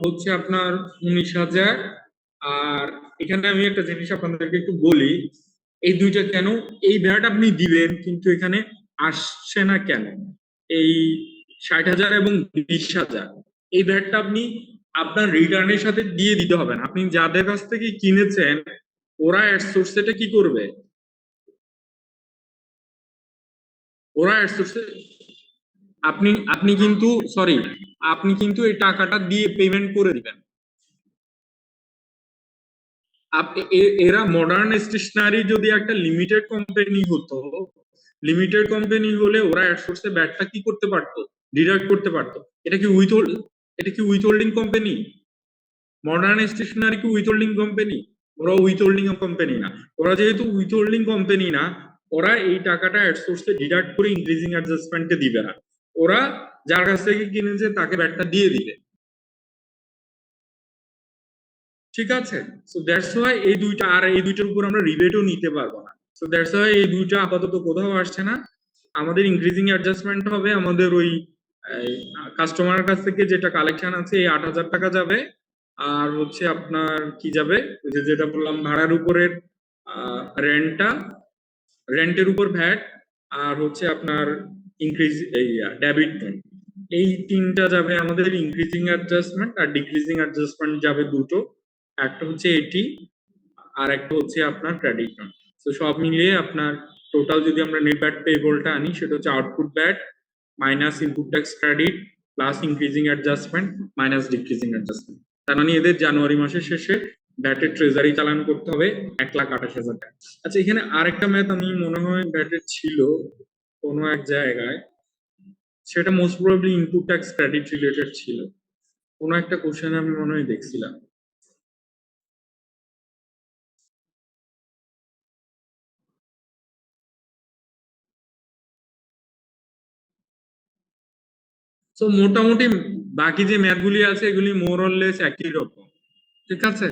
হচ্ছে আপনার 19,000। আর এখানে আমি একটা জিনিস আপনাদেরকে একটু বলি, এই দুইটা কেন এই ভ্যাট আপনি দিবেন কিন্তু এখানে আসছে না কেন? এই 60,000 এবং 20,000 এই ভ্যাটটা আপনি আপনার রিটার্নের সাথে দিয়ে দিতে হবে না। আপনি যাদের কাছ থেকে কিনেছেন ওরা অ্যাড সোর্সে এটা কি করবে? ওরা অ্যাড সোর্সে আপনি কিন্তু সরি, আপনি কিন্তু এই টাকাটা দিয়ে পেমেন্ট করে দিবেন। এরা মডার্ন স্টেশনারি যদি একটা লিমিটেড কোম্পানি হতো, লিমিটেড কোম্পানি হলে ওরা অ্যাড সোর্সে ব্যাটটা কি করতে পারতো? ডিডাক্ট করতে পারতো। এটা কি উইথহোল্ডিং কোম্পানি? মডার্ন স্টেশনারি কি উইথহোল্ডিং কোম্পানি? ওরা উইথহোল্ডিং কোম্পানি না। ওরা যেহেতু উইথহোল্ডিং কোম্পানি না, ওরা এই টাকাটা অ্যাড সোর্সে ডিডাক্ট করে ইনক্রিজিং অ্যাডজাস্টমেন্টে দিবে না। ওরা যার কাছ থেকে কিনেছে তাকে ব্যাটটা দিয়ে দিবে। ঠিক আছে? সো দ্যাটস ওয়াই এই দুইটা, আর এই দুইটার উপর আমরা রিবেটও নিতে পারবো না। সো দ্যাটস ওয়াই এই দুইটা আপাতত কোথাও আসছে না। আমাদের ইনক্রিজিং অ্যাডজাস্টমেন্ট হবে আমাদের ওই কাস্টমারের কাছ থেকে যেটা কালেকশন আছে এই 8,000 টাকা যাবে। আর হচ্ছে আপনার কি যাবে, ওই যে যেটা বললাম ভাড়ার উপরের রেন্টটা, রেন্টের উপর ভ্যাট, আর হচ্ছে আপনার ইনক্রিজ এই ডেবিট নোট, এই তিনটা যাবে আমাদের ইনক্রিজিং অ্যাডজাস্টমেন্ট। আর ডিক্রিজিং অ্যাডজাস্টমেন্ট যাবে দুটো, একটা হচ্ছে এটি আর একটা হচ্ছে আপনার ক্রেডিট নোট। তো সব মিলিয়ে আপনার টোটাল যদি আমরা নেট ব্যাট পেবলটা আনি সেটা হচ্ছে output bat minus input tax credit plus increasing adjustment minus decreasing adjustment. তার মানে এদের জানুয়ারি মাসের শেষে ব্যাটের ট্রেজারি চালান করতে হবে 1,28,000 টাকা। আচ্ছা, এখানে আরেকটা ম্যাথ আমি মনে হয় ব্যাটের ছিল কোনো এক জায়গায়, সেটা most probably input tax credit related ছিল। কোনো একটা কোশ্চেন আমি মনে হয় দেখছিলাম। তো মোটামুটি বাকি যে ম্যাথ গুলি আছে এগুলি মোর অর লেস একই রকম। ঠিক আছে,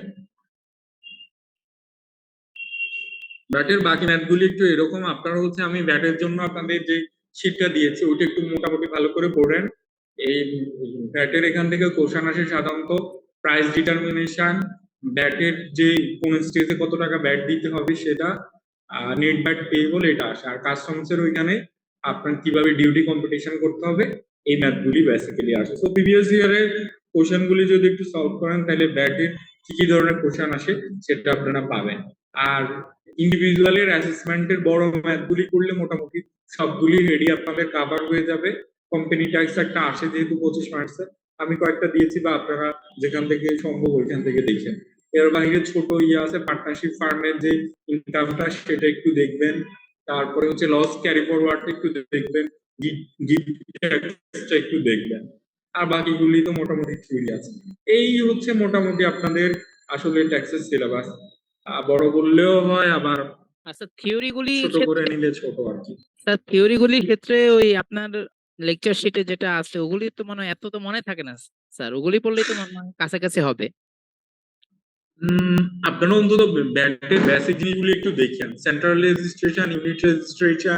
ব্যাটের বাকি ম্যাথ গুলি একটু এরকম। আপনারা হচ্ছে আমি ব্যাটের জন্য আপনাদের যে শীটটা দিয়েছি ওইটা একটু মোটামুটি ভালো করে পড়েন। এই ব্যাটের এখান থেকে কোশ্চেন আসে সাধারণত প্রাইস ডিটারমিনেশন, ব্যাটের যে কোন স্টেজে কত টাকা ব্যাট দিতে হবে সেটা, নেট ব্যাট পেয়েবল এটা আসে। আর কাস্টমস এর ওইখানে আপনার কিভাবে ডিউটি কম্পিটিশন করতে হবে এই ম্যাথ গুলি বেসিক্যালি আসে। তো প্রিভিয়াস ইয়ারের কোশ্চেন গুলি যদি একটু সলভ করেন তাহলে ব্যাটের কি কি ধরনের কোশ্চেন আসে সেটা আপনারা পাবেন। আর ইন্ডিভিজুয়ালের অ্যাসেসমেন্টের বড় ম্যাথ গুলি করলে মোটামুটি সবগুলি রেডি আপনাদের কভার হয়ে যাবে। কোম্পানি ট্যাক্স একটা আসে যেহেতু 25 মার্চে, আমি কয়েকটা দিয়েছি বা আপনারা যেখান থেকে সম্ভব ওইখান থেকে দেখেন। এর বাইরে ছোট ইয়ে আছে পার্টনারশিপ ফার্মের যে ইনকামটা সেটা একটু দেখবেন। তারপরে হচ্ছে লস ক্যারি ফরওয়ার্ড একটু দেখবেন, গিফট একটু দেখবেন। আর বাকিগুলি তো মোটামুটি থিওরি আছে। এই হচ্ছে মোটামুটি আপনাদের আসলে ট্যাক্সের সিলেবাস। বড় বললেও হয়, আবার আচ্ছা থিওরি গুলির ছোট করে ক্ষেত্রে নিলে ছোট আর কি। স্যার থিওরি গুলির ক্ষেত্রে ওই আপনার লেকচার শিটে যেটা আছে ওগুলি তো মানে এত তো মনে থাকে না স্যার, ওগুলি পড়লেই তো মনে হয় কাছাকাছি হবে। উম, আপনারা অন্তত ব্যাটের বেসিক জিনিসগুলো একটু দেখেন, সেন্ট্রাল রেজিস্ট্রেশন, ইউনিট রেজিস্ট্রেশন,